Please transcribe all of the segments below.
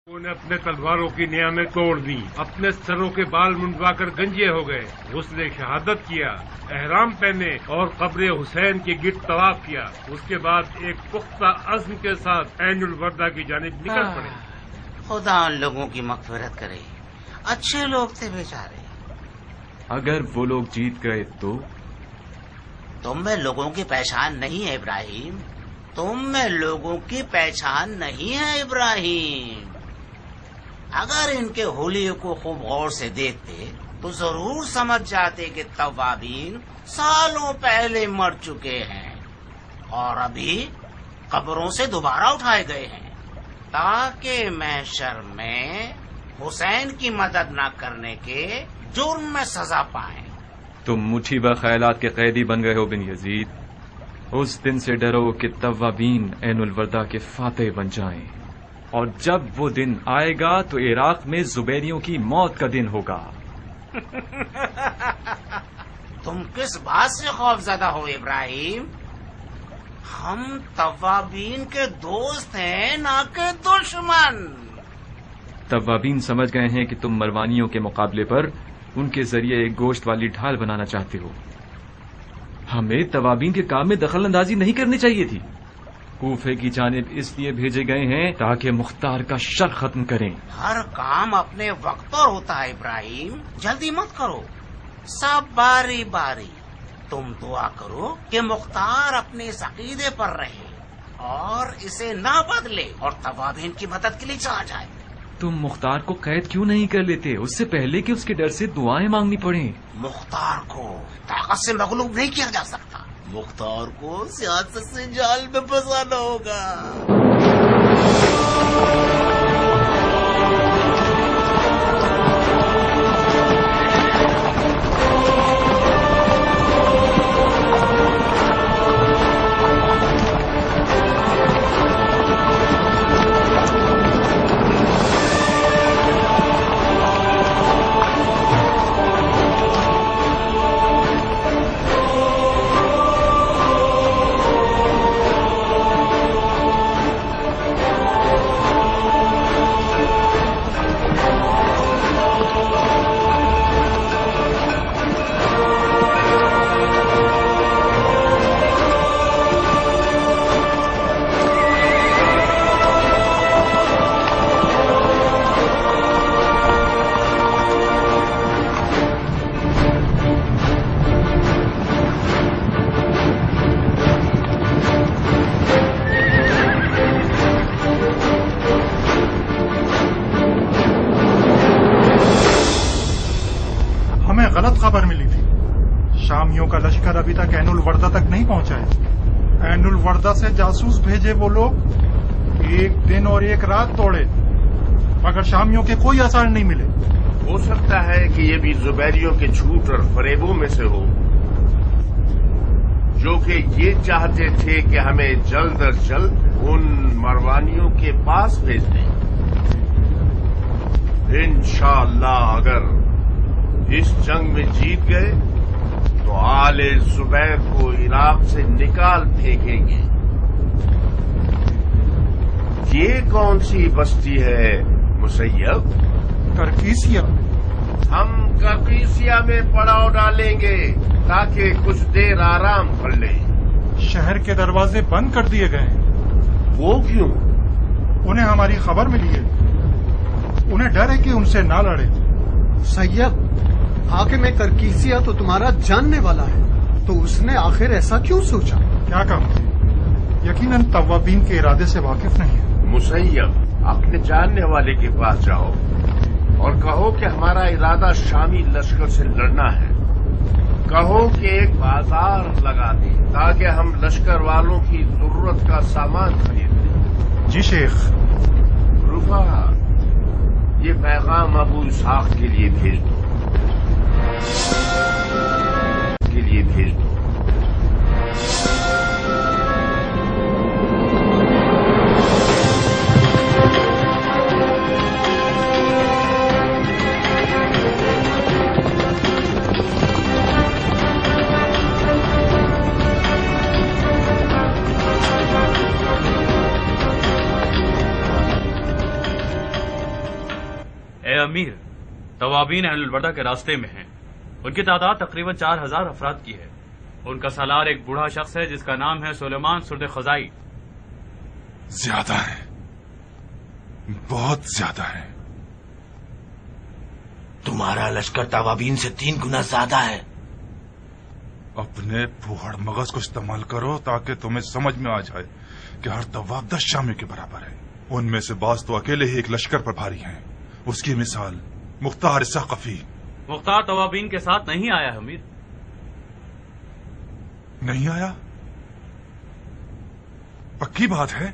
انہوں نے اپنے تلواروں کی نیامیں توڑ دی، اپنے سروں کے بال منڈوا کر گنجے ہو گئے، غسل شہادت کیا، احرام پہنے اور قبر حسین کے گرد طواف کیا۔ اس کے بعد ایک پختہ عزم کے ساتھ عین الوردہ کی جانب نکل پڑے۔ خدا ان لوگوں کی مغفرت کرے، اچھے لوگ تھے بیچارے۔ اگر وہ لوگ جیت گئے تو؟ تم میں لوگوں کی پہچان نہیں ہے ابراہیم، تم میں لوگوں کی پہچان نہیں ہے ابراہیم۔ اگر ان کے حلیے کو خوب غور سے دیکھتے تو ضرور سمجھ جاتے کہ توابین سالوں پہلے مر چکے ہیں اور ابھی قبروں سے دوبارہ اٹھائے گئے ہیں تاکہ محشر میں حسین کی مدد نہ کرنے کے جرم میں سزا پائیں۔ تم مٹھی خیالات کے قیدی بن گئے ہو بن یزید۔ اس دن سے ڈرو کہ توابین عین الوردہ کے فاتح بن جائیں، اور جب وہ دن آئے گا تو عراق میں زبیریوں کی موت کا دن ہوگا۔ تم کس بات سے خوف زدہ ہو ابراہیم؟ ہم توابین کے دوست ہیں نہ کہ دشمن۔ توابین سمجھ گئے ہیں کہ تم مروانیوں کے مقابلے پر ان کے ذریعے ایک گوشت والی ڈھال بنانا چاہتے ہو۔ ہمیں توابین کے کام میں دخل اندازی نہیں کرنی چاہیے تھی۔ کوفے کی جانب اس لیے بھیجے گئے ہیں تاکہ مختار کا شر ختم کریں۔ ہر کام اپنے وقت پر ہوتا ہے ابراہیم، جلدی مت کرو، سب باری باری۔ تم دعا کرو کہ مختار اپنے اس عقیدے پر رہے اور اسے نہ بدلے اور توابین کی مدد کے لیے چلا جائے۔ تم مختار کو قید کیوں نہیں کر لیتے اس سے پہلے کہ اس کے ڈر سے دعائیں مانگنی پڑیں؟ مختار کو طاقت سے مغلوب نہیں کیا جا سکتا، مختار کو سیاست سے جال میں پھنسانا ہوگا۔ غلط خبر ملی تھی، شامیوں کا لشکر ابھی تک عین الوردہ تک نہیں پہنچا ہے۔ عین الوردہ سے جاسوس بھیجے وہ لوگ ایک دن اور ایک رات توڑے مگر شامیوں کے کوئی اثر نہیں ملے۔ ہو سکتا ہے کہ یہ بھی زبیریوں کے جھوٹ اور فریبوں میں سے ہو، جو کہ یہ چاہتے تھے کہ ہمیں جلد از جلد ان مروانیوں کے پاس بھیج دیں۔ انشاءاللہ اگر اس جنگ میں جیت گئے تو آل زبیر کو عراق سے نکال پھینکیں گے۔ یہ کون سی بستی ہے مسیب؟ کرکیسیا۔ ہم کرکیسیا میں پڑاؤ ڈالیں گے تاکہ کچھ دیر آرام کر لیں۔ شہر کے دروازے بند کر دیے گئے ہیں۔ وہ کیوں؟ انہیں ہماری خبر ملی ہے، انہیں ڈر ہے کہ ان سے نہ لڑے۔ سید، حاکم کرکیسیا تو تمہارا جاننے والا ہے، تو اس نے آخر ایسا کیوں سوچا؟ کیا کہوں، یقیناً توابین کے ارادے سے واقف نہیں ہے۔ مسیب، اپنے جاننے والے کے پاس جاؤ اور کہو کہ ہمارا ارادہ شامی لشکر سے لڑنا ہے۔ کہو کہ ایک بازار لگا دیں تاکہ ہم لشکر والوں کی ضرورت کا سامان خرید لیں۔ جی شیخ۔ رفا، یہ پیغام ابو اسحاق کے لیے بھیج دو۔ امیر، توابین اہل البردہ کے راستے میں ہیں. ان کی تعداد تقریباً 4000 افراد کی ہے. ان کا سالار ایک بوڑھا شخص ہے جس کا نام ہے سلیمان سرد خزائی. زیادہ ہے، بہت زیادہ ہے. تمہارا لشکر توابین سے 3 گنا زیادہ ہے. اپنے پھوہڑ مغز کو استعمال کرو تاکہ تمہیں سمجھ میں آ جائے کہ ہر تواب 10 شامی کے برابر ہے. ان میں سے بعض تو اکیلے ہی ایک لشکر پر بھاری ہیں. اس کی مثال مختار ثقفی. مختار توابین کے ساتھ نہیں آیا امیر. نہیں آیا؟ پکی بات ہے.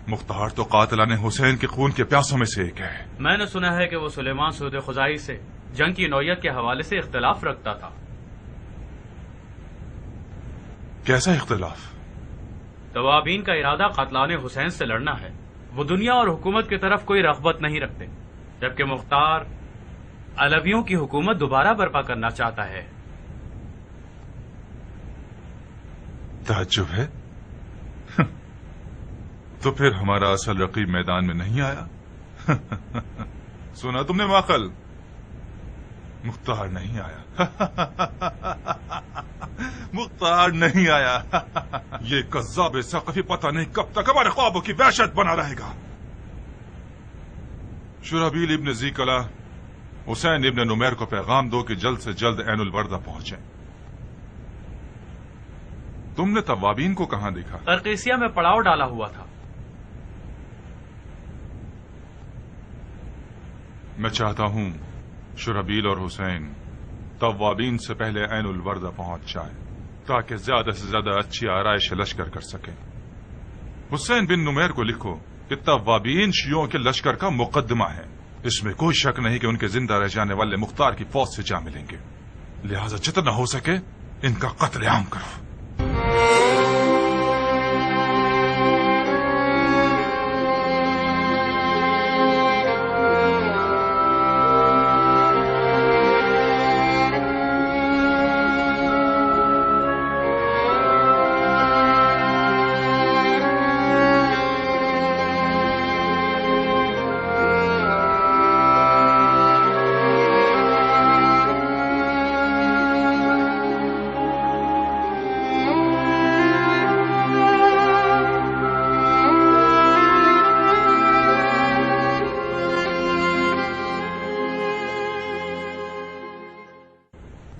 مختار تو قاتلان حسین کے خون کے پیاسوں میں سے ایک ہے. میں نے سنا ہے کہ وہ سلیمان سرد خزائی سے جنگ کی نوعیت کے حوالے سے اختلاف رکھتا تھا. کیسا اختلاف؟ توابین کا ارادہ قاتلان حسین سے لڑنا ہے. وہ دنیا اور حکومت کی طرف کوئی رغبت نہیں رکھتے، جبکہ مختار علویوں کی حکومت دوبارہ برپا کرنا چاہتا ہے. تعجب ہے. تو پھر ہمارا اصل رقیب میدان میں نہیں آیا. سنا تم نے ماقل؟ مختار نہیں آیا. مختار نہیں آیا. یہ کذاب ثقفی پتہ نہیں کب تک ہمارے خوابوں کی وحشت بنا رہے گا. شرحبیل ابن زیکلا حسین ابن نمیر کو پیغام دو کہ جلد سے جلد عین الوردہ پہنچیں. تم نے توابین کو کہاں دیکھا؟ قرقیسیہ میں پڑاؤ ڈالا ہوا تھا. میں چاہتا ہوں شرحبیل اور حسین توابین سے پہلے عین الوردہ پہنچ جائیں تاکہ زیادہ سے زیادہ اچھی آرائش لشکر کر سکیں. حسین بن نمیر کو لکھو کہ توابین شیعوں کے لشکر کا مقدمہ ہے. اس میں کوئی شک نہیں کہ ان کے زندہ رہ جانے والے مختار کی فوج سے جا ملیں گے. لہذا جتنا ہو سکے ان کا قتل عام کرو.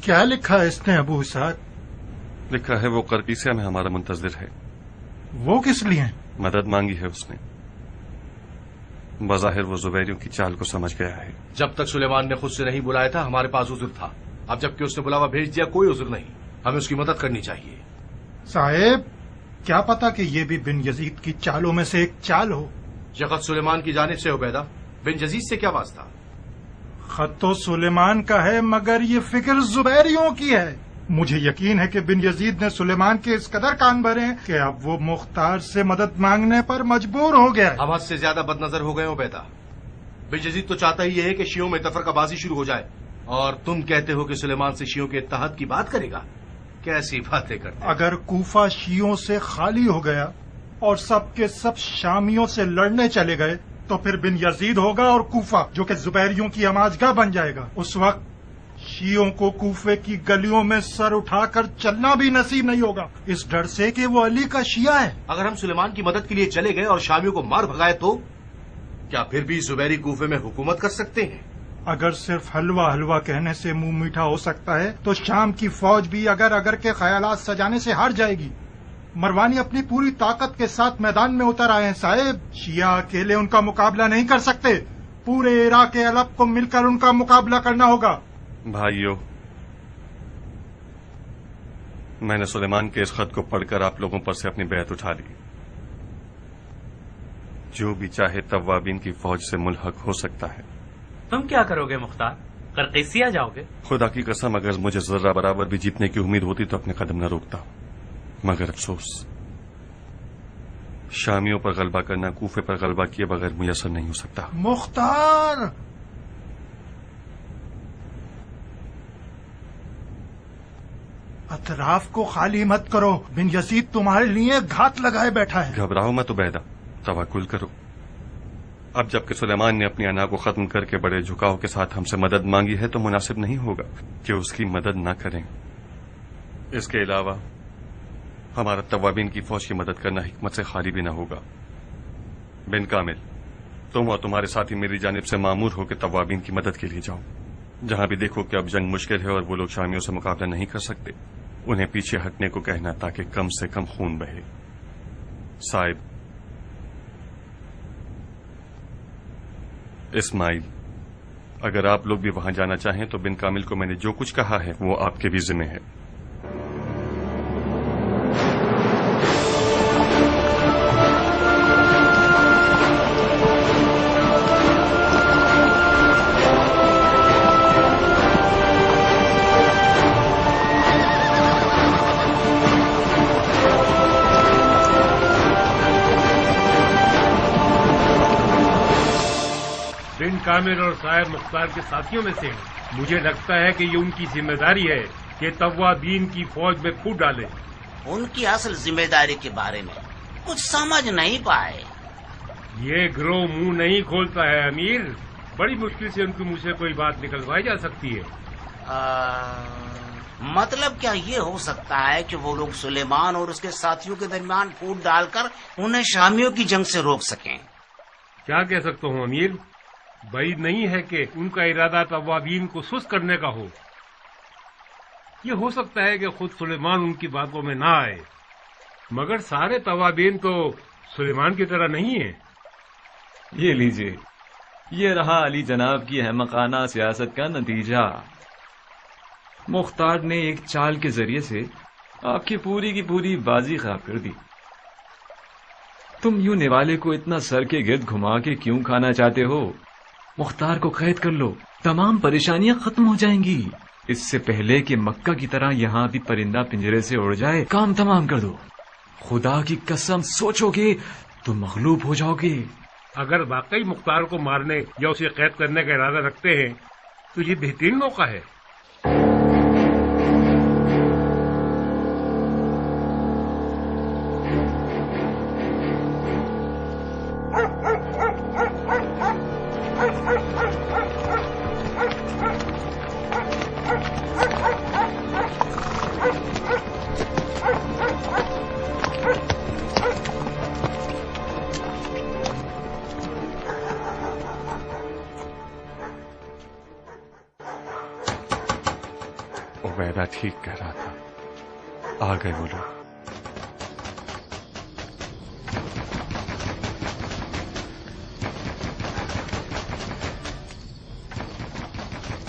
کیا لکھا ہے اس نے ابو اسحاق؟ لکھا ہے وہ قرقیسیہ میں ہمارا منتظر ہے. وہ کس لیے؟ مدد مانگی ہے اس نے. بظاہر وہ زبیریوں کی چال کو سمجھ گیا ہے. جب تک سلیمان نے خود سے نہیں بلایا تھا ہمارے پاس عذر تھا. اب جبکہ اس نے بلاوا بھیج دیا کوئی عذر نہیں. ہمیں اس کی مدد کرنی چاہیے. صاحب کیا پتا کہ یہ بھی بن یزید کی چالوں میں سے ایک چال ہو. یہ خط سلیمان کی جانب سے عبیدہ. بن یزید سے کیا واسطہ؟ خط تو سلیمان کا ہے مگر یہ فکر زبیریوں کی ہے. مجھے یقین ہے کہ بن یزید نے سلیمان کے اس قدر کان بھرے ہیں کہ اب وہ مختار سے مدد مانگنے پر مجبور ہو گیا ہے. ہم حد سے زیادہ بد نظر ہو گئے عبیدہ. بن یزید تو چاہتا ہی یہ ہے کہ شیعوں میں تفرقہ بازی شروع ہو جائے اور تم کہتے ہو کہ سلیمان سے شیعوں کے اتحاد کی بات کرے گا. کیسی باتیں کرتے. اگر کوفہ شیعوں سے خالی ہو گیا اور سب کے سب شامیوں سے لڑنے چلے گئے تو پھر بن یزید ہوگا اور کوفہ جو کہ زبیریوں کی ہماجگاہ بن جائے گا. اس وقت شیعوں کو کوفے کی گلیوں میں سر اٹھا کر چلنا بھی نصیب نہیں ہوگا اس ڈر سے کہ وہ علی کا شیعہ ہے. اگر ہم سلیمان کی مدد کے لیے چلے گئے اور شامیوں کو مار بھگائے تو کیا پھر بھی زبیری کوفے میں حکومت کر سکتے ہیں؟ اگر صرف حلوہ حلوہ کہنے سے منہ میٹھا ہو سکتا ہے تو شام کی فوج بھی اگر کے خیالات سجانے سے ہار جائے گی. مروانی اپنی پوری طاقت کے ساتھ میدان میں اتر آئے ہیں صاحب. شیعہ اکیلے ان کا مقابلہ نہیں کر سکتے. پورے عراق علب کو مل کر ان کا مقابلہ کرنا ہوگا. بھائیو، میں نے سلیمان کے اس خط کو پڑھ کر آپ لوگوں پر سے اپنی بیعت اٹھا لی. جو بھی چاہے توابین کی فوج سے ملحق ہو سکتا ہے. تم کیا کرو گے مختار؟ قرقیسیہ جاؤ گے؟ خدا کی قسم اگر مجھے ذرہ برابر بھی جیتنے کی امید ہوتی تو اپنے قدم نہ روکتا. مگر افسوس شامیوں پر غلبہ کرنا کوفے پر غلبہ کیے بغیر میسر نہیں ہو سکتا. مختار، اطراف کو خالی مت کرو. بن یزید تمہارے لیے گھات لگائے بیٹھا ہے. گھبراؤ مت عبیدہ، توکل کرو. اب جبکہ سلیمان نے اپنی انا کو ختم کر کے بڑے جھکاؤ کے ساتھ ہم سے مدد مانگی ہے تو مناسب نہیں ہوگا کہ اس کی مدد نہ کریں. اس کے علاوہ ہمارا توابین کی فوج کی مدد کرنا حکمت سے خالی بھی نہ ہوگا. بن کامل، تم اور تمہارے ساتھی میری جانب سے مامور ہو کہ توابین کی مدد کے لیے جاؤ. جہاں بھی دیکھو کہ اب جنگ مشکل ہے اور وہ لوگ شامیوں سے مقابلہ نہیں کر سکتے، انہیں پیچھے ہٹنے کو کہنا تاکہ کم سے کم خون بہے. صاحب اسماعیل، اگر آپ لوگ بھی وہاں جانا چاہیں تو بن کامل کو میں نے جو کچھ کہا ہے وہ آپ کے بھی ذمہ ہے. بن کامل اور صاحب مختار کے ساتھیوں میں سے ہیں. مجھے لگتا ہے کہ یہ ان کی ذمہ داری ہے کہ توابین کی فوج میں پھوٹ ڈالے. ان کی اصل ذمہ داری کے بارے میں کچھ سمجھ نہیں پائے. یہ گروہ منہ نہیں کھولتا ہے امیر. بڑی مشکل سے ان کے منہ سے کوئی بات نکلوائی جا سکتی ہے. مطلب کیا یہ ہو سکتا ہے کہ وہ لوگ سلیمان اور اس کے ساتھیوں کے درمیان پھوٹ ڈال کر انہیں شامیوں کی جنگ سے روک سکیں؟ کیا کہہ سکتا ہوں امیر. بعید نہیں ہے کہ ان کا ارادہ توابین کو سست کرنے کا ہو. یہ ہو سکتا ہے کہ خود سلیمان ان کی باتوں میں نہ آئے، مگر سارے توابین تو سلیمان کی طرح نہیں ہیں. یہ لیجئے، یہ رہا علی جناب کی احمقانہ سیاست کا نتیجہ. مختار نے ایک چال کے ذریعے سے آپ کی پوری بازی خراب کر دی. تم یوں نوالے کو اتنا سر کے گرد گھما کے کیوں کھانا چاہتے ہو؟ مختار کو قید کر لو، تمام پریشانیاں ختم ہو جائیں گی. اس سے پہلے کہ مکہ کی طرح یہاں بھی پرندہ پنجرے سے اڑ جائے کام تمام کر دو. خدا کی قسم سوچو گے تو مغلوب ہو جاؤ گے. اگر واقعی مختار کو مارنے یا اسے قید کرنے کا ارادہ رکھتے ہیں تو یہ بہترین موقع ہے. عبیدہ ٹھیک کہہ رہا تھا، آ گئے وہ لوگ.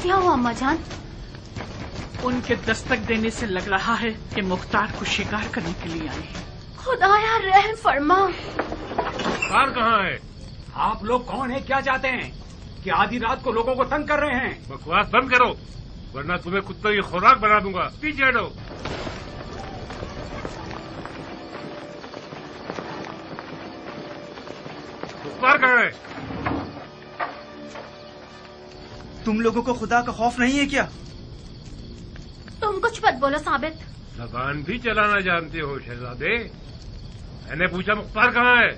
کیا ہوا اماں جان؟ ان کے دستک دینے سے لگ رہا ہے کہ مختار کو شکار کرنے کے لیے آئے ہیں. خدایا رحم فرما. مختار کہاں ہے؟ آپ لوگ کون ہیں؟ کیا چاہتے ہیں؟ کہ آدھی رات کو لوگوں کو تنگ کر رہے ہیں؟ بکواس بند کرو ورنہ تمہیں کتوں کی خوراک بنا دوں گا. پیچھے ہٹو. مختار کہاں ہے؟ تم لوگوں کو خدا کا خوف نہیں ہے کیا؟ تم کچھ مت بولو ثابت. زبان بھی چلانا جانتے ہو شہزادے. میں نے پوچھا مختار کہاں ہے؟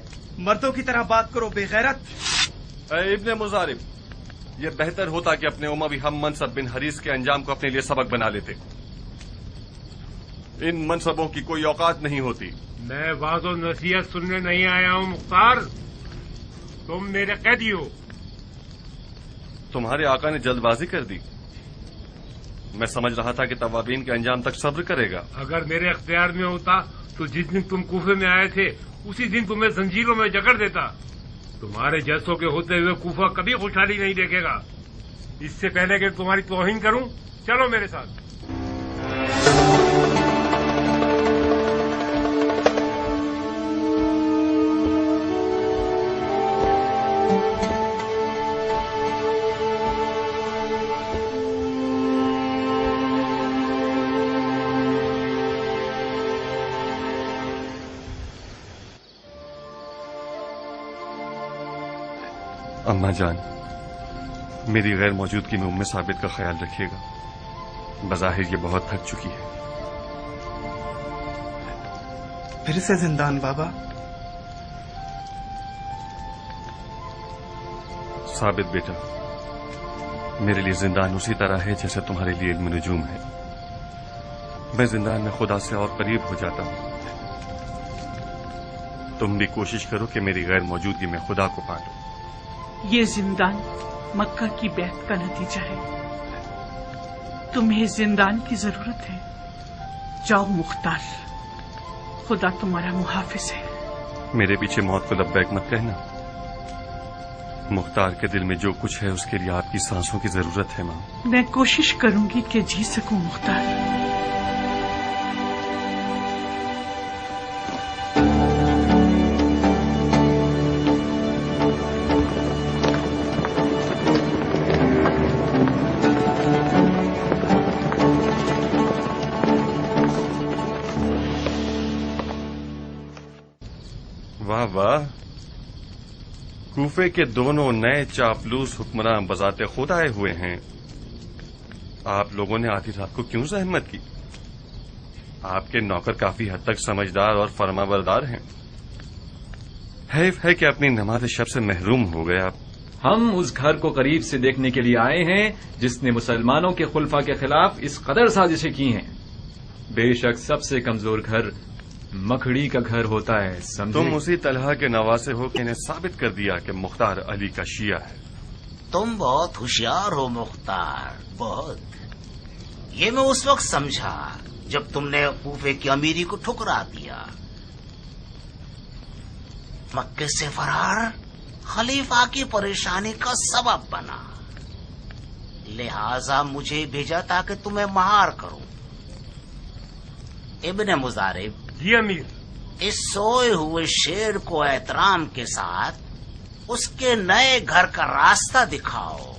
مردوں کی طرح بات کرو بے غیرت. اے ابن مزارب، یہ بہتر ہوتا کہ اپنے اموی ہم منصب بن حریث کے انجام کو اپنے لیے سبق بنا لیتے. ان منصبوں کی کوئی اوقات نہیں ہوتی. میں واض و نصیحت سننے نہیں آیا ہوں مختار. تم میرے قیدی ہو. تمہارے آقا نے جلد بازی کر دی. میں سمجھ رہا تھا کہ توابین کے انجام تک صبر کرے گا. اگر میرے اختیار میں ہوتا تو جس دن تم کوفے میں آئے تھے اسی دن تمہیں زنجیروں میں جکڑ دیتا. تمہارے جیسوں کے ہوتے ہوئے کوفہ کبھی خوشحالی نہیں دیکھے گا. اس سے پہلے کہ تمہاری توہین کروں، چلو میرے ساتھ. اماں جان، میری غیر موجودگی میں ام ثابت کا خیال رکھیے گا. بظاہر یہ بہت تھک چکی ہے. پھر سے زندان بابا. साबित बेटा, मेरे लिए जिंदान उसी तरह है जैसे तुम्हारे लिए इल्म नजूम है। मैं जिंदान में खुदा से और करीब हो जाता हूं। तुम भी कोशिश करो कि मेरी गैर मौजूदगी में खुदा को पालो। ये जिंदान मक्का की बैत का नतीजा है। तुम्हें जिंदान की जरूरत है। जाओ मुख्तार, खुदा तुम्हारा मुहाफिज है। मेरे पीछे मौत को लब्बैक मत कहना। मुख्तार के दिल में जो कुछ है उसके लिए आपकी सांसों की जरूरत है मां। मैं कोशिश करूंगी कि जी सकूं मुख्तार। वाह वाह, कूफे के दोनों नए चापलूस हुक्मरान बजाते खुद आए हुए हैं। आप लोगों ने आधी रात को क्यों जहमत की? आपके नौकर काफी हद तक समझदार और फरमाबरदार हैं। हैफ है कि अपनी नमाज शब से महरूम हो गए आप। हम उस घर को करीब से देखने के लिए आए हैं जिसने मुसलमानों के खुलफा के खिलाफ इस कदर साजिशें की हैं। बेशक सबसे कमजोर घर मकड़ी का घर होता है, समझे? तुम उसी तलहा के नवासे हो कि इन्हें साबित कर दिया कि मुख्तार अली का शिया है। तुम बहुत होशियार हो मुख्तार, बहुत। ये मैं उस वक्त समझा जब तुमने कूफे की अमीरी को ठुकरा दिया। मक्के से फरार खलीफा की परेशानी का सबब बना, लिहाजा मुझे भेजा ताकि तुम्हें महार करूं। इब्ने मुजारिब, जी अमीर। इस सोए हुए शेर को एहतराम के साथ उसके नए घर का रास्ता दिखाओ।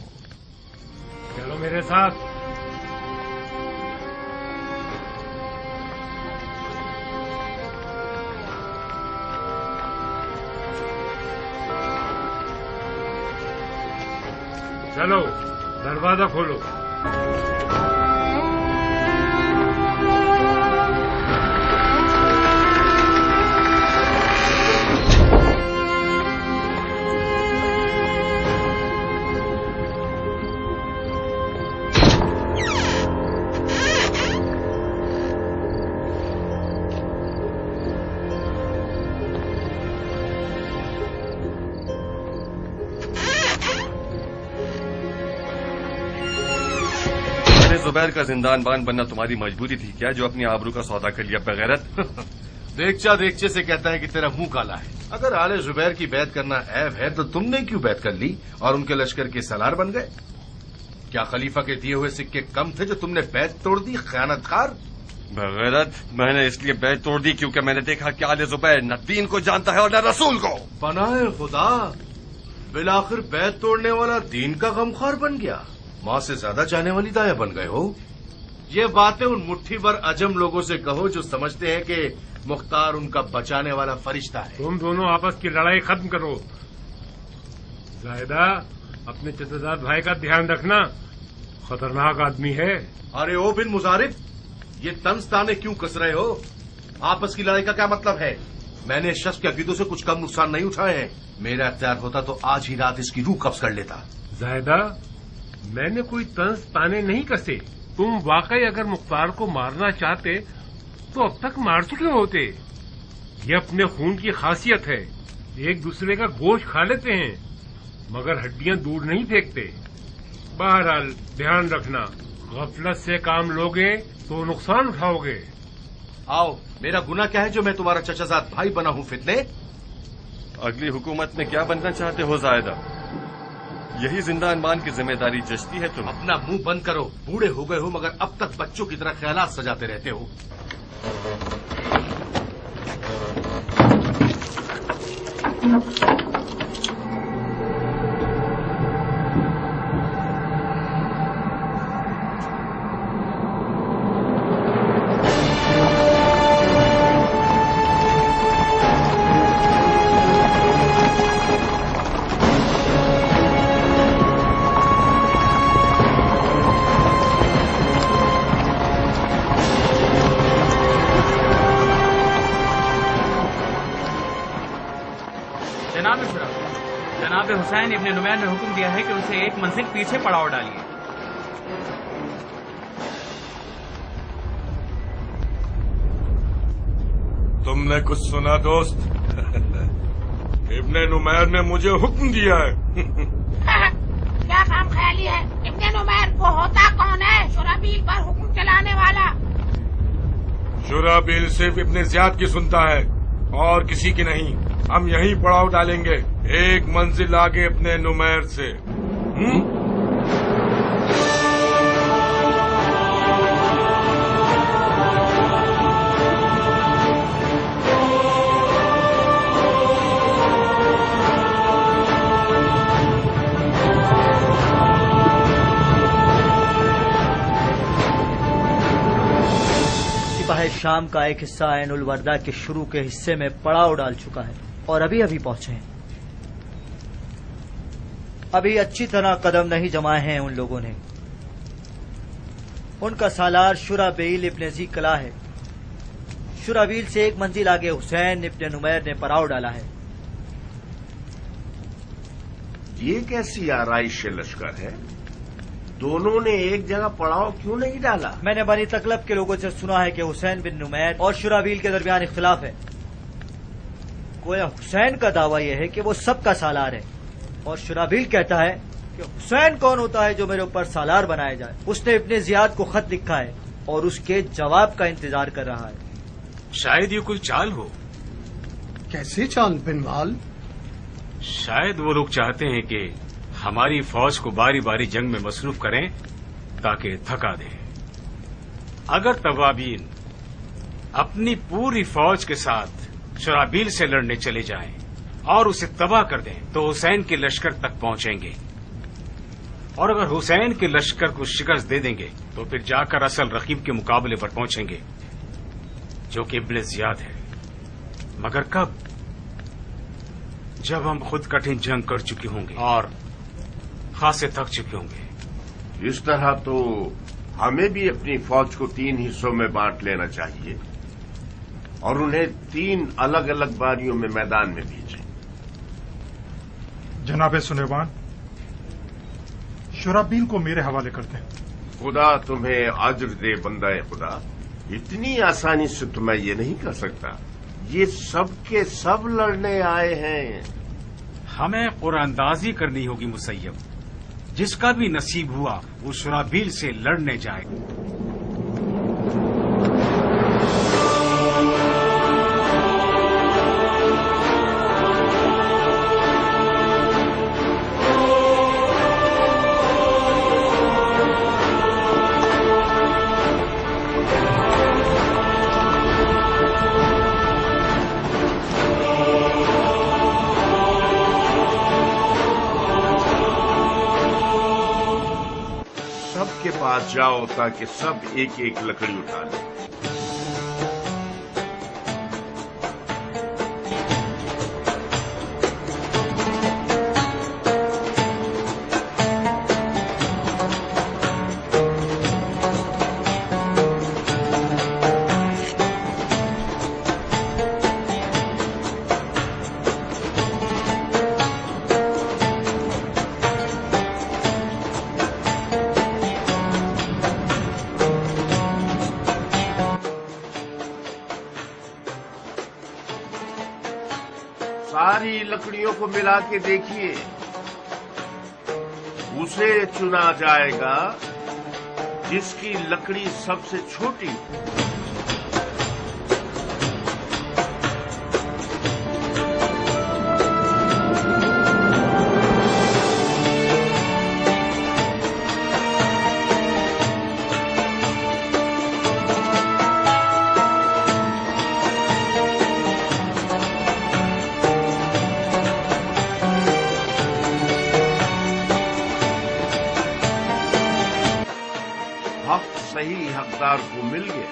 चलो मेरे साथ। चलो दरवाजा खोलो। जुबैर का जिंदान बान बनना तुम्हारी मजबूरी थी क्या, जो अपनी आबरू का सौदा कर लिया बगैरत? देखचा देखचे से कहता है कि तेरा मुंह काला है। अगर आले जुबैर की बैत करना ऐब है तो तुमने क्यों बैत कर ली और उनके लश्कर के सलार बन गए? क्या खलीफा के दिए हुए सिक्के कम थे जो तुमने बैत तोड़ दी, खयानतकार? बगैरत, मैंने इसलिए बैत तोड़ दी क्योंकि मैंने देखा कि आले जुबैर न दीन को जानता है और न रसूल को। पनाहे खुदा, बिलाखिर बैत तोड़ने वाला दीन का गमख्वार बन गया, माँ से ज्यादा चाहने वाली दाया बन गए हो। ये बातें उन मुट्ठी भर अजम लोगों से कहो जो समझते हैं कि मुख्तार उनका बचाने वाला फरिश्ता है। तुम दोनों आपस की लड़ाई खत्म करो। जायदा, अपने चचेदार भाई का ध्यान रखना, खतरनाक आदमी है। अरे ओ बिन मुजारिफ, ये तंज ताने क्यों कस रहे हो? आपस की लड़ाई का क्या मतलब है? मैंने इस शख्स के अकीदों से कुछ कम नुकसान नहीं उठाए हैं। मेरा इख्तियार होता तो आज ही रात इसकी रूह कब्ज कर लेता। जायदा, मैंने कोई तंज ताने नहीं कसे। तुम वाकई अगर मुख्तार को मारना चाहते तो अब तक मार चुके होते। ये अपने खून की खासियत है, एक दूसरे का गोश्त खा लेते हैं मगर हड्डियां दूर नहीं फेंकते। बहरहाल ध्यान रखना, गफलत से काम लोगे तो नुकसान उठाओगे। आओ, मेरा गुनाह क्या है जो मैं तुम्हारा चचाजाद भाई बना हूँ फितने? अगली हुकूमत में क्या बनना चाहते हो जायदा? यही जिंदान मान की जिम्मेदारी जचती है तुम? अपना मुंह बंद करो, बूढ़े हो गए हो मगर अब तक बच्चों की तरह ख्यालात सजाते रहते हो। जनाब हुसैन इब्न नुमैर ने हुक्म दिया है कि उसे एक मंजिल पीछे पड़ाव डालिए। तुमने कुछ सुना दोस्त? इब्ने नुमैर ने मुझे हुक्म दिया है। क्या खाम ख्याली है? इब्ने नुमैर वो होता कौन है? शुराबील पर हुक्म चलाने वाला। शुराबील सिर्फ इब्ने ज़ियाद की सुनता है और किसी की नहीं। हम यहीं पड़ाव डालेंगे, एक मंजिल आगे इब्ने नुमैर से। शाम का एक हिस्सा ऐनुल वर्दा के शुरू के हिस्से में पड़ाव डाल चुका है और अभी अभी पहुंचे हैं। अभी अच्छी तरह कदम नहीं जमाए हैं उन लोगों ने। उनका सालार शुराबील इब्न ज़ी कला है। शुराबील से एक मंजिल आगे हुसैन इब्न नुमैर ने पड़ाव डाला है। ये कैसी आराइश लश्कर है? दोनों ने एक जगह पड़ाव क्यों नहीं डाला? मैंने बनी तकलब के लोगों से सुना है कि हुसैन बिन नुमैर और शुराबील के दरमियान इख्तिलाफ है। गोया हुसैन का दावा यह है कि वो सबका सालार है और शुराबील कहता है कि हुसैन कौन होता है जो मेरे ऊपर सालार बनाया जाए। उसने इब्ने ज़ियाद को खत लिखा है और उसके जवाब का इंतजार कर रहा है। शायद ये कोई चाल हो। कैसी चाल बिनवाल? शायद वो लोग चाहते हैं कि हमारी फौज को बारी बारी जंग में मसरूफ करें ताकि थका दें। अगर तवाबीन अपनी पूरी फौज के साथ शुराबील से लड़ने चले जाएं और उसे तबाह कर दें तो हुसैन के लश्कर तक पहुंचेंगे, और अगर हुसैन के लश्कर को शिकस्त दे देंगे तो फिर जाकर असल रकीब के मुकाबले पर पहुंचेंगे जो कि इब्ने ज़ियाद है। मगर कब? जब हम खुद कठिन जंग कर चुके होंगे और खासे थक चुके होंगे। इस तरह तो हमें भी अपनी फौज को 3 हिस्सों में बांट लेना चाहिए और उन्हें 3 अलग अलग बारियों में मैदान में भेजें। जनाबे सुलेमान, शुराबील को मेरे हवाले करते हैं। खुदा तुम्हें अज्र दे बंदा खुदा। इतनी आसानी से तो मैं ये नहीं कर सकता। ये सब के सब लड़ने आए हैं। हमें कुरानंदाजी करनी होगी मुसैयब। जिसका भी नसीब हुआ वो शुराबील से लड़ने जाए। के पास जाओ ताकि सब एक एक लकड़ी उठा लें। सारी लकड़ियों को मिला के देखिए, उसे चुना जाएगा जिसकी लकड़ी सबसे छोटी। सही हकदार को मिल गया।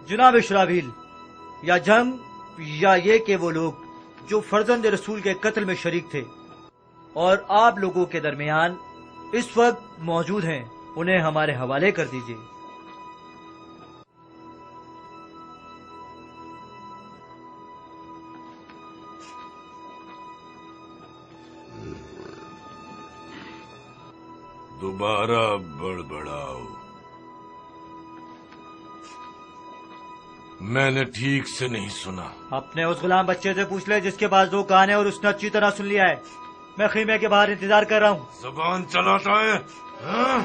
जनाब शुराबील, या जंग या ये कि वो लोग जो फर्जंद रसूल के कत्ल में शरीक थे और आप लोगों के दरमियान اس وقت موجود ہیں، انہیں ہمارے حوالے کر دیجیے۔ دوبارہ بڑبڑاؤ، میں نے ٹھیک سے نہیں سنا۔ اپنے اس غلام بچے سے پوچھ لے جس کے پاس 2 کان ہیں اور اس نے اچھی طرح سن لیا ہے۔ میں خیمے کے باہر انتظار کر رہا ہوں۔ زبان چلاتا ہے ہاں؟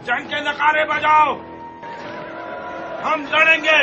جنگ کے نعرے بجاؤ، ہم لڑیں گے۔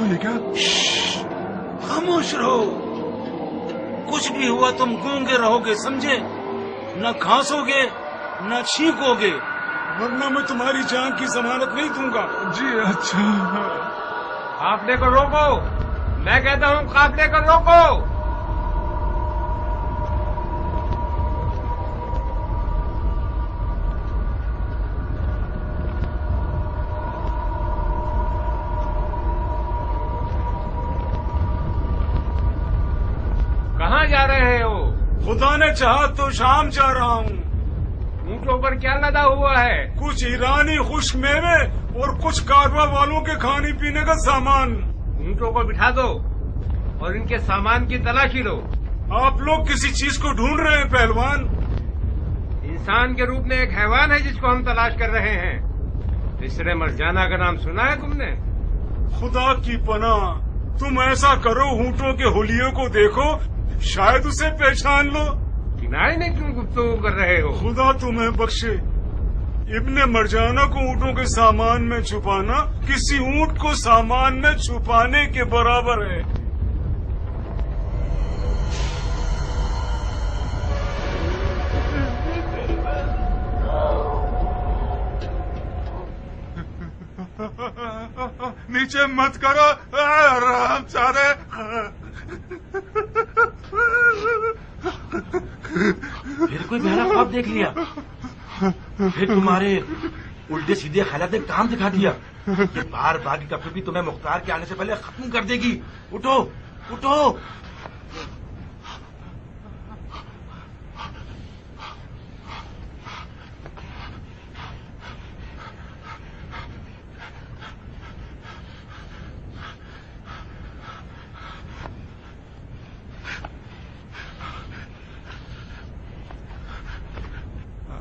तो ये क्या? खामोश रहो, कुछ भी हुआ तुम गूंगे रहोगे, समझे? न खांसोगे न छींकोगे, वरना मैं तुम्हारी जान की जमानत नहीं दूंगा। जी अच्छा। काफले को रोको, मैं कहता हूँ काफले को रोको। कहाँ जा रहे हो? खुदा ने चाहा तो शाम जा रहा हूँ। ऊँटों पर क्या लदा हुआ है? कुछ ईरानी खुश्क मेवे और कुछ कारवा वालों के खाने पीने का सामान। ऊँटों को बिठा दो और इनके सामान की तलाशी लो। आप लोग किसी चीज को ढूंढ रहे हैं पहलवान? इंसान के रूप में एक हैवान है जिसको हम तलाश कर रहे हैं। इसरे मरजाना का नाम सुना है तुमने? खुदा की पनाह, तुम ऐसा करो, ऊँटों के हुलियों को देखो, शायद उसे पहचान लो। किनारे में क्यों गुफ्तगू कर रहे हो? खुदा तुम्हें बख्शे, इब्ने मरजाना को ऊँटों के सामान में छुपाना किसी ऊँट को सामान में छुपाने के बराबर है। नीचे मत करो हरामजादे। फिर कोई बहरा ख्वाब देख लिया? फिर तुम्हारे उल्टे सीधे ख्यालात ने काम दिखा दिया? ये बार बार की कभी भी तुम्हें मुख्तार के आने से पहले खत्म कर देगी। उठो उठो।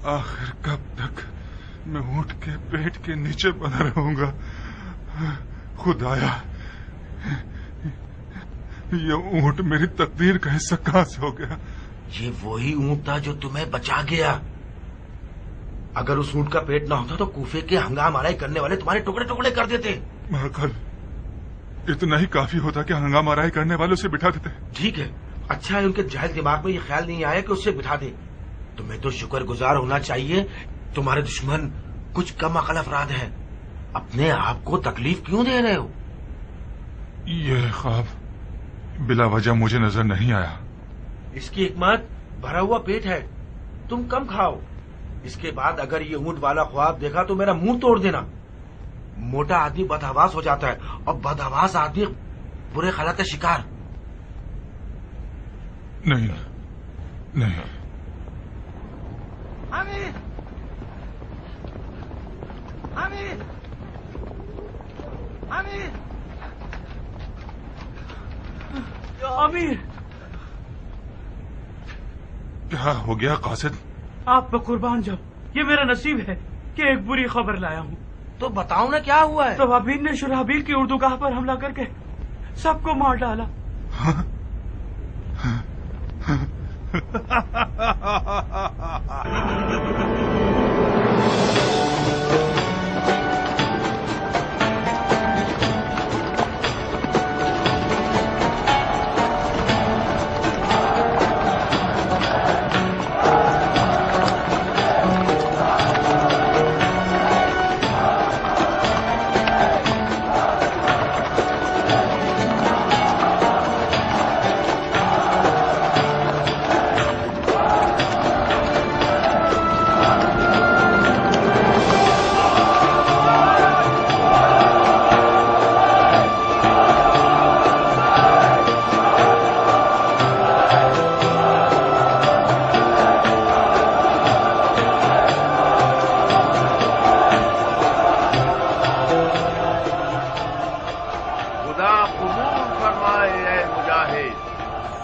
आखिर कब तक मैं ऊँट के पेट के नीचे बना रहूंगा? खुदाया, ये ऊँट मेरी तकदीर का हिस्सा कहाँ से हो गया? ये वही ऊँट था जो तुम्हें बचा गया। अगर उस ऊँट का पेट ना होता तो कूफे के हंगाम आराई करने वाले तुम्हारे टुकड़े टुकड़े कर देते। महाकाल, इतना ही काफी होता कि हंगाम आराई करने वालों से बिठा देते। ठीक है, अच्छा है उनके जाहिल दिमाग में ये ख्याल नहीं आया कि उससे बिठा दे। तुम्हें तो शुक्रगुजार होना चाहिए, तुम्हारे दुश्मन कुछ कम अकल अफराद हैं। अपने आप को तकलीफ क्यों दे रहे हो? ये ख्वाब बिला वजह मुझे नजर नहीं आया। इसकी हिकमत भरा हुआ पेट है, तुम कम खाओ। इसके बाद अगर ये ऊँट वाला ख्वाब देखा तो मेरा मुंह तोड़ देना। मोटा आदमी बदहवास हो जाता है और बदहवास आदमी बुरे ख्यालात का शिकार। नहीं नहीं। आमिर, आमिर, आमिर, आमिर, क्या हो गया कासिद? आप पे कुर्बान जाओ, ये मेरा नसीब है कि एक बुरी खबर लाया हूँ। तो बताओ ना क्या हुआ है? तवाबीन ने शुराबील की उर्दूगाह पर हमला करके सबको मार डाला।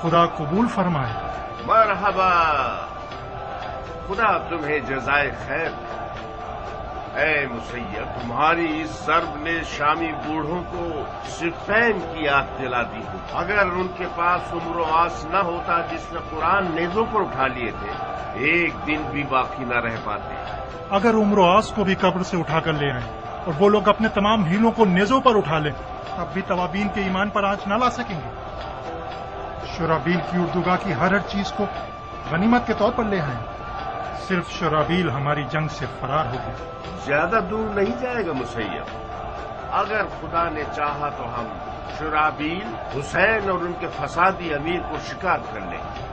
खुदा कबूल फरमाए। मरहबा, खुदा तुम्हें जज़ाए खैर। ऐ मुसैयब, तुम्हारी इस ज़र्ब ने शामी बूढ़ों को सिफ़ैन की याद दिला दी हो। अगर उनके पास उम्र आस न होता जिसने कुरान नेज़ों पर उठा लिए थे, एक दिन भी बाकी न रह पाते। अगर उम्र आस को भी कब्र से उठाकर ले आए और वो लोग अपने तमाम हीलों को नेज़ों पर उठा लें, तब भी तवाबीन के ईमान पर आंच न ला सकेंगे। शुराबील की उर्दुगा की हर चीज को गनीमत के तौर पर ले आए। सिर्फ शुराबील हमारी जंग से फरार हो गया। ज्यादा दूर नहीं जाएगा मुसैयब। अगर खुदा ने चाहा तो हम शुराबील, हुसैन और उनके फसादी अमीर को शिकार कर लेंगे।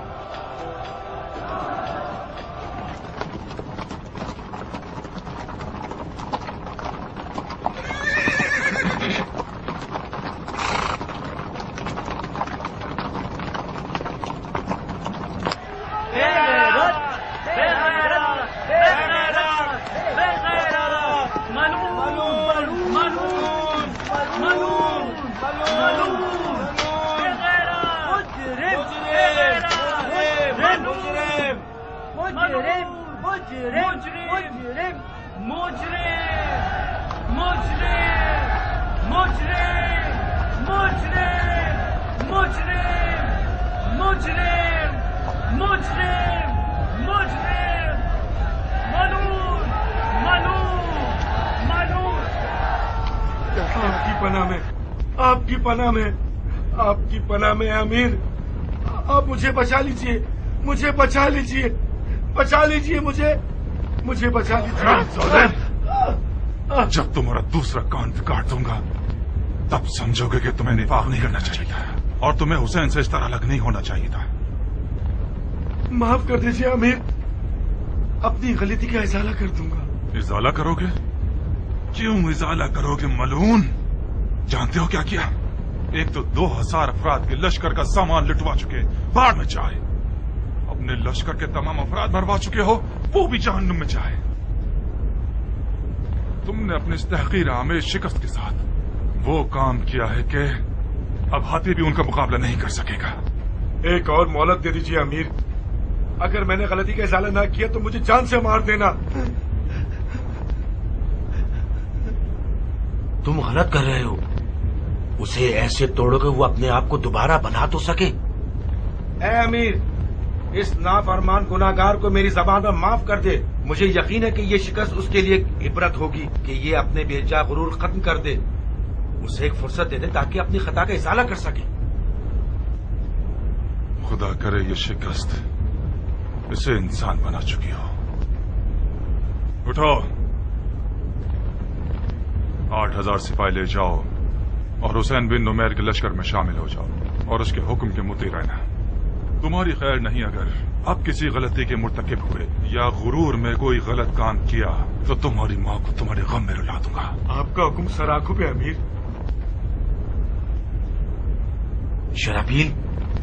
आपकी पनाह में अमीर, आप मुझे बचा लीजिए, मुझे बचा लीजिए, बचा लीजिए, मुझे बचा लीजिए। जब तुम्हारा दूसरा कान काट दूंगा तब समझोगे कि तुम्हें निफाक नहीं करना चाहिए था और तुम्हें हुसैन से इस तरह अलग नहीं होना चाहिए था। माफ कर दीजिए अमीर, अपनी गलती का इजाला कर दूंगा। इजाला करोगे? क्यों इजाला करोगे मलून? जानते हो क्या किया? एक तो 2000 अफराद के लश्कर का सामान लुटवा चुके, बाढ़ में जाए। अपने लश्कर के तमाम अफराद मरवा चुके हो, वो भी जहन्नुम में जाए। तुमने अपने इस तहकीर आमेज शिकस्त के साथ वो काम किया है कि अब हाथी भी उनका मुकाबला नहीं कर सकेगा। एक और मोहलत दे दीजिए अमीर। अगर मैंने गलती का इजाला ना किया तो मुझे जान से मार देना। तुम गलत कर रहे हो। उसे ऐसे तोड़ो कि वो अपने आप को दोबारा बना तो सके। ए अमीर, इस नाफरमान गुनाहगार को मेरी ज़बान पर माफ कर दे। मुझे यकीन है कि ये शिकस्त उसके लिए इबरत होगी कि ये अपने बेजा गुरूर खत्म कर दे। उसे एक फुर्सत दे दे ताकि अपनी खता का इजाला कर सके। खुदा करे ये शिकस्त इसे इंसान बना चुकी हो। उठो, 8000 सिपाही ले जाओ और हुसैन बिन नुमैर के लश्कर में शामिल हो जाओ और उसके हुक्म के मुती रहना। तुम्हारी खैर नहीं अगर अब किसी गलती के मुर्तकिब हुए या गुरूर में कोई गलत काम किया तो तुम्हारी माँ को तुम्हारे गम में रुला दूंगा। आपका हुक्म सर आंखों पे अमीर। शराबील,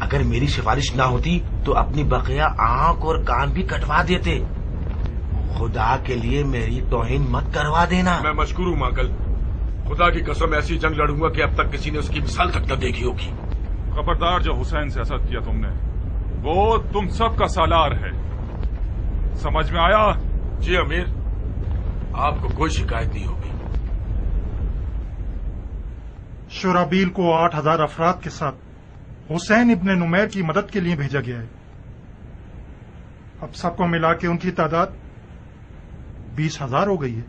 अगर मेरी सिफारिश ना होती तो अपनी बकिया आंख और कान भी कटवा देते। खुदा के लिए मेरी तौहीन मत करवा देना। मैं मशकूर हूँ माकल। खुदा की कसम ऐसी जंग लड़ूंगा कि अब तक किसी ने उसकी मिसाल तक न देखी होगी। खबरदार, जो हुसैन से असद किया तुमने वो तुम सबका सालार है। समझ में आया? जी अमीर, आपको कोई शिकायत नहीं होगी। शुराबील को 8000 अफराद के साथ हुसैन इब्ने नुमैर की मदद के लिए भेजा गया है। अब सबको मिला के उनकी तादाद 20,000 हो गई है।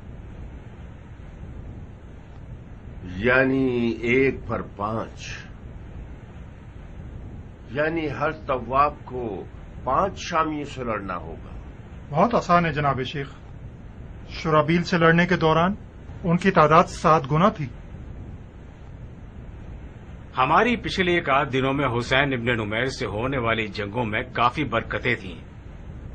यानी 1 पर 5, यानी हर तवाब को 5 शामियों से लड़ना होगा। बहुत आसान है जनाब शेख। शुराबील से लड़ने के दौरान उनकी तादाद 7 गुना थी। हमारी पिछले एक आध दिनों में हुसैन इब्ने नुमैर से होने वाली जंगों में काफी बरकतें थीं।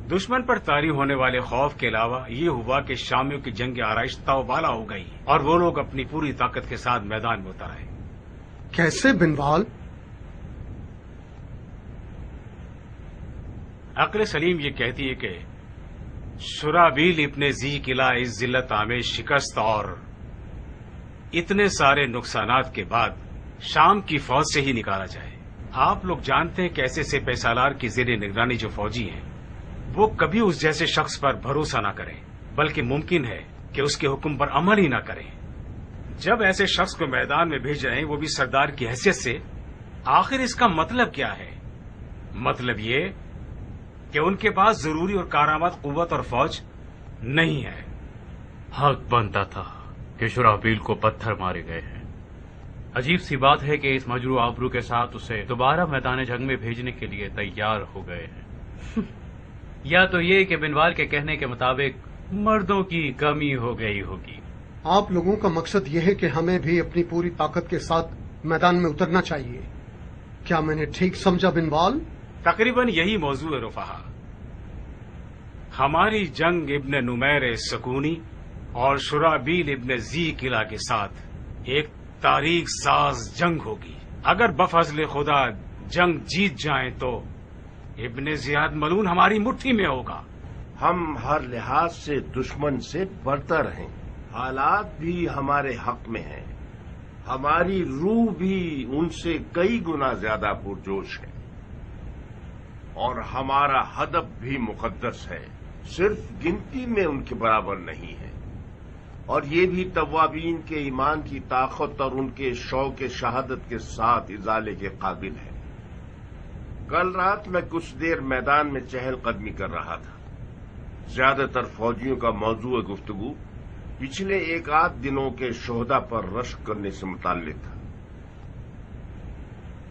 दुश्मन पर तारी होने वाले खौफ के अलावा ये हुआ कि शामियों की जंग आराइश तौबाला हो गई और वो लोग अपनी पूरी ताकत के साथ मैदान में उतर आए। कैसे बिनवाल? अक्ल सलीम ये कहती है कि शुराबील इब्ने जी किला इस जिल्लत आमेज शिकस्त और इतने सारे नुकसानात के बाद शाम की फौज से ही निकाला जाए। आप लोग जानते हैं कि ऐसे सिपह सालार की जेर निगरानी जो फौजी हैं वो कभी उस जैसे शख्स पर भरोसा न करें, बल्कि मुमकिन है कि उसके हुक्म पर अमल ही न करें। जब ऐसे शख्स को मैदान में भेज रहे हैं वो भी सरदार की हैसियत से, आखिर इसका मतलब क्या है? मतलब ये कि उनके पास जरूरी और कारामद कुव्वत और फौज नहीं है। हक बनता था کہ شرحبیل کو پتھر مارے گئے ہیں۔ عجیب سی بات ہے کہ اس مجروح آبرو کے ساتھ اسے دوبارہ میدان جنگ میں بھیجنے کے لیے تیار ہو گئے ہیں۔ یا تو یہ کہ بنوال کے کہنے کے مطابق مردوں کی کمی ہو گئی ہوگی۔ آپ لوگوں کا مقصد یہ ہے کہ ہمیں بھی اپنی پوری طاقت کے ساتھ میدان میں اترنا چاہیے، کیا میں نے ٹھیک سمجھا بنوال؟ تقریباً یہی موضوع ہے رفاہا۔ ہماری جنگ ابن نمیر سکونی اور شرحبیل ابن زی قلعہ کے ساتھ ایک تاریخ ساز جنگ ہوگی۔ اگر بفضل خدا جنگ جیت جائیں تو ابن زیاد ملون ہماری مٹھی میں ہوگا۔ ہم ہر لحاظ سے دشمن سے برتر ہیں، حالات بھی ہمارے حق میں ہیں، ہماری روح بھی ان سے کئی گنا زیادہ پرجوش ہے، اور ہمارا ہدف بھی مقدس ہے، صرف گنتی میں ان کے برابر نہیں ہے، اور یہ بھی توابین کے ایمان کی طاقت اور ان کے شوق شہادت کے ساتھ ازالے کے قابل ہے۔ کل رات میں کچھ دیر میدان میں چہل قدمی کر رہا تھا۔ زیادہ تر فوجیوں کا موضوع گفتگو پچھلے ایک آدھ دنوں کے شہداء پر رشک کرنے سے متعلق تھا۔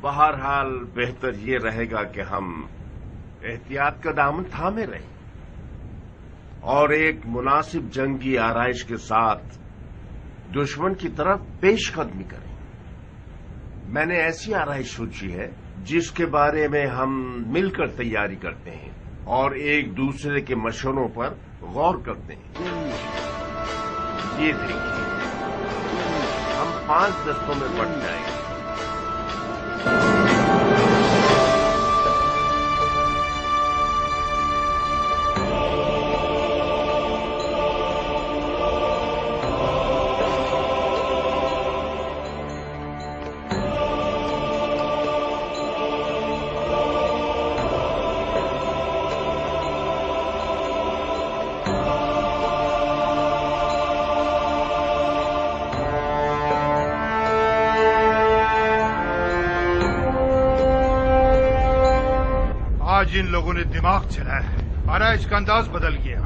بہرحال بہتر یہ رہے گا کہ ہم احتیاط کا دامن تھامے رہیں اور ایک مناسب جنگی آرائش کے ساتھ دشمن کی طرف پیش قدمی کریں۔ میں نے ایسی آرائش سوچی ہے جس کے بارے میں ہم مل کر تیاری کرتے ہیں اور ایک دوسرے کے مشوروں پر غور کرتے ہیں۔ یہ دیکھیے، ہم 5 دستوں میں بٹ جائیں گے۔ ان لوگوں نے دماغ چلایا ہے، آرائش کا انداز بدل گیا۔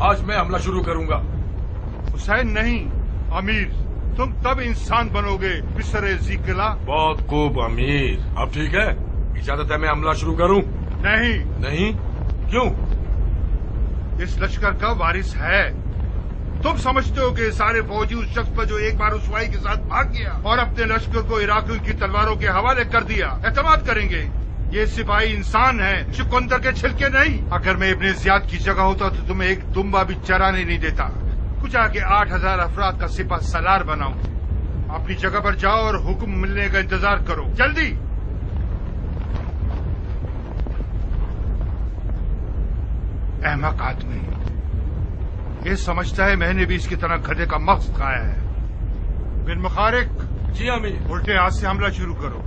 آج میں حملہ شروع کروں گا۔ حسین نہیں، امیر، تم تب انسان بنو گے مصر زی قلعہ۔ بہت خوب امیر، اب ٹھیک ہے، اجازت ہے میں حملہ شروع کروں؟ نہیں۔ نہیں؟ کیوں؟ اس لشکر کا وارث ہے۔ تم سمجھتے ہو کہ سارے فوجی اس شخص پر جو ایک بار رسوائی کے ساتھ بھاگ گیا اور اپنے لشکر کو عراقیوں کی تلواروں کے حوالے کر دیا اعتماد کریں گے؟ یہ سپاہی انسان ہیں، چقندر کے چھلکے نہیں۔ اگر میں ابن زیاد کی جگہ ہوتا تو تمہیں ایک دمبا بھی چرانے نہیں دیتا، کچھ آگے 8000 افراد کا سپاہ سالار بناؤں۔ اپنی جگہ پر جاؤ اور حکم ملنے کا انتظار کرو، جلدی۔ احمق آدمی، یہ سمجھتا ہے میں نے بھی اس کی طرح گدھے کا مغز کھایا ہے۔ بن مخارق، جی امیر۔ الٹے ہاتھ سے حملہ شروع کرو،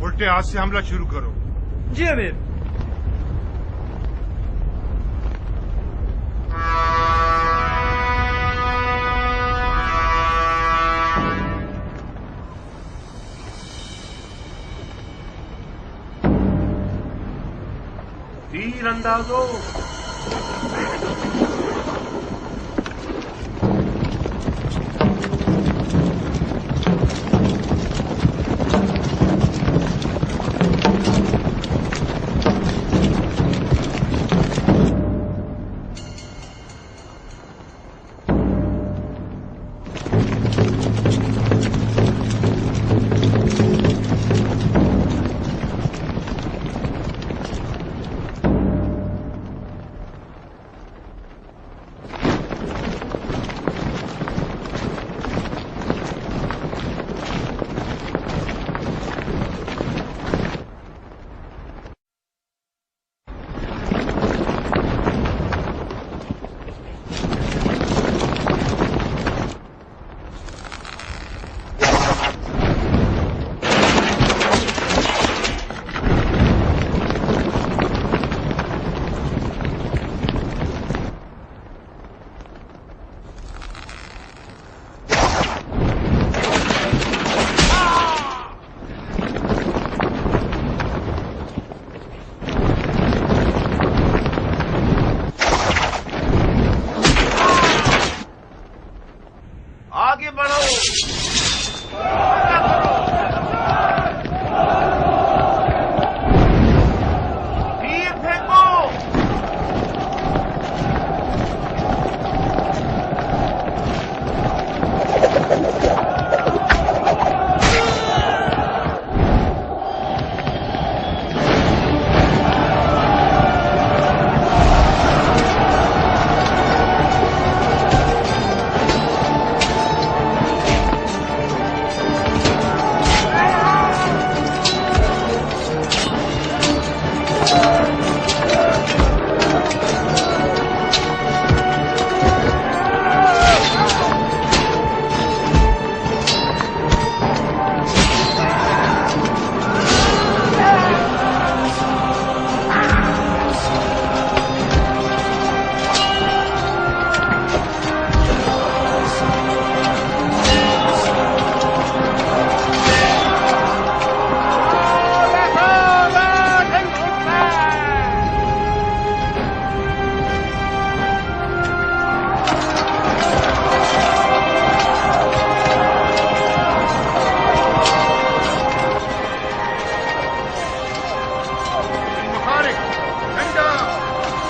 الٹے ہاتھ سے حملہ شروع کرو۔ جی امیر۔ تیر اندازو۔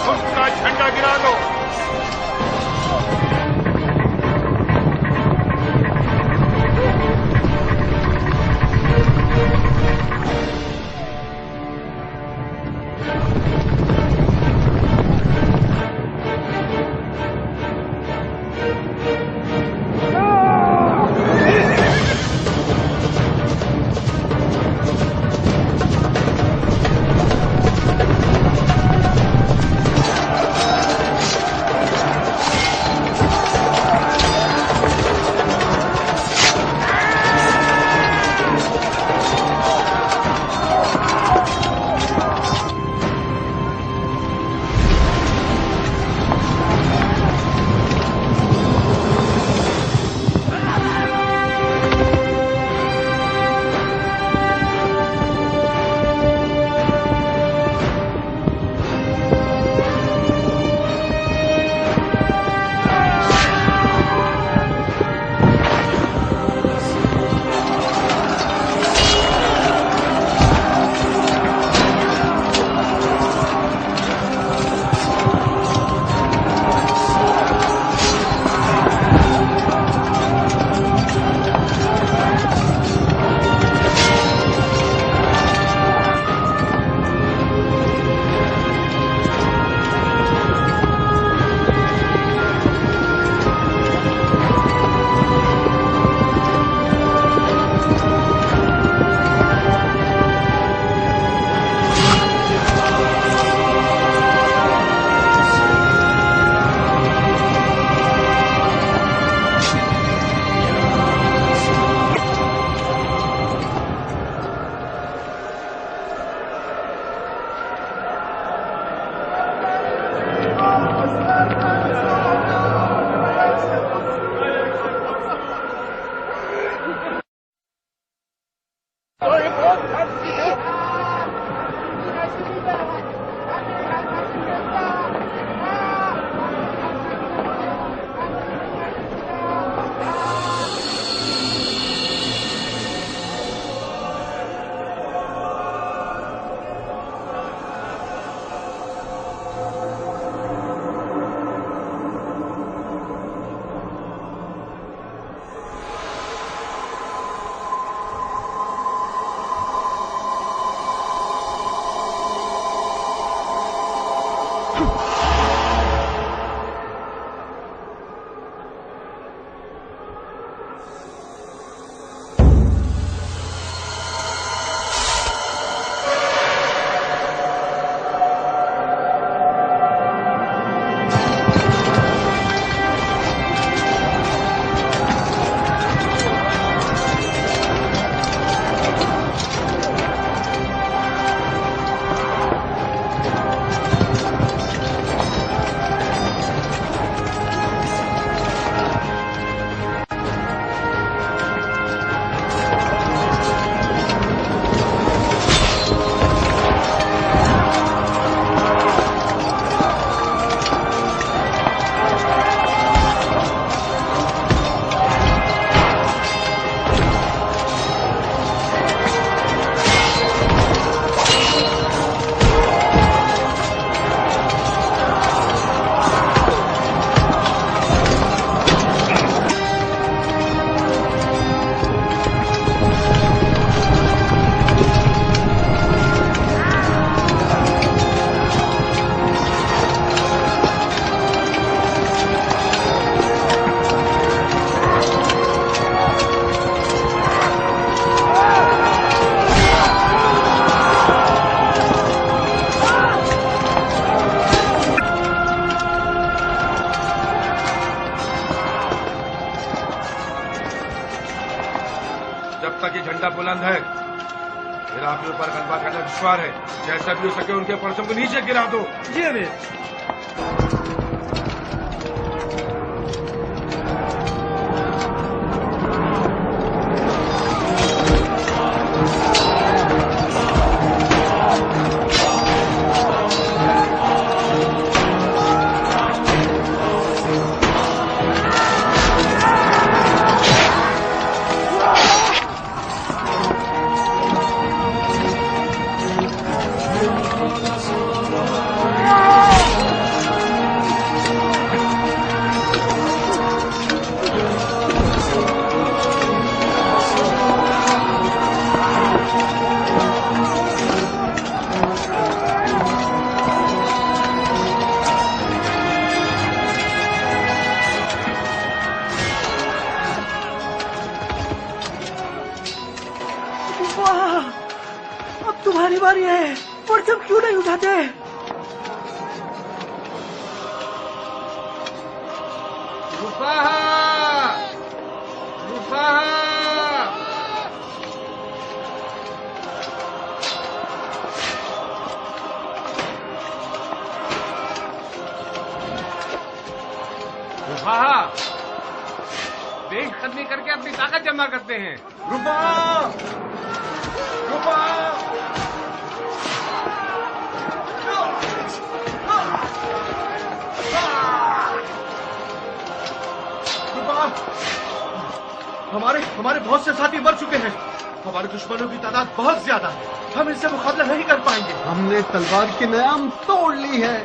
मुल्क का झंडा गिरा दो। झंडा बुलंद है, मेरा आपके ऊपर गलबा करना दुश्वार है। जैसा भी हो सके उनके परचम को नीचे गिरा दो। जी अमीर। तुम्हारी बारी है और तुम क्यों नहीं उठाते? पेश खत्मी करके अपनी ताकत जमा करते हैं। रुपा रुपा हमारे बहुत से साथी मर चुके हैं। हमारे दुश्मनों की तादाद बहुत ज्यादा है। हम इनसे मुकाबला नहीं कर पाएंगे। हमने तलवार की नयाम तोड़ ली है।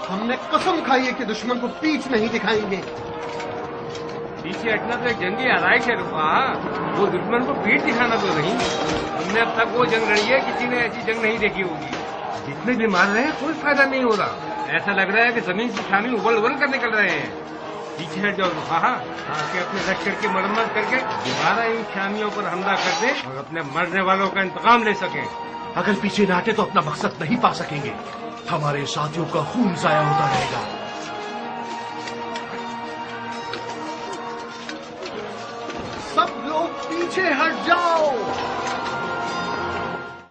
हमने कसम खाई है कि दुश्मन को पीठ नहीं दिखाएंगे। पीछे हटना तो एक जंगी आराइश है रुपा, वो दुश्मन को पीठ दिखाना तो नहीं। हमने अब तक वो जंग लड़ी है, किसी ने ऐसी जंग नहीं देखी होगी। जितने भी मार रहे हैं कोई फायदा नहीं हो रहा। ऐसा लग रहा है कि जमीन की छानी उबल उबल कर निकल रहे हैं। पीछे हट जाओ रुपा, आके अपने लश्कर की मरम्मत करके दोबारा इन खामियों पर हमला कर दे और अपने मरने वालों का इंतकाम ले सके। अगर पीछे न हटे तो अपना मकसद नहीं पा सकेंगे। हमारे साथियों का खून जाया होता रहेगा। सब लोग पीछे हट जाओ।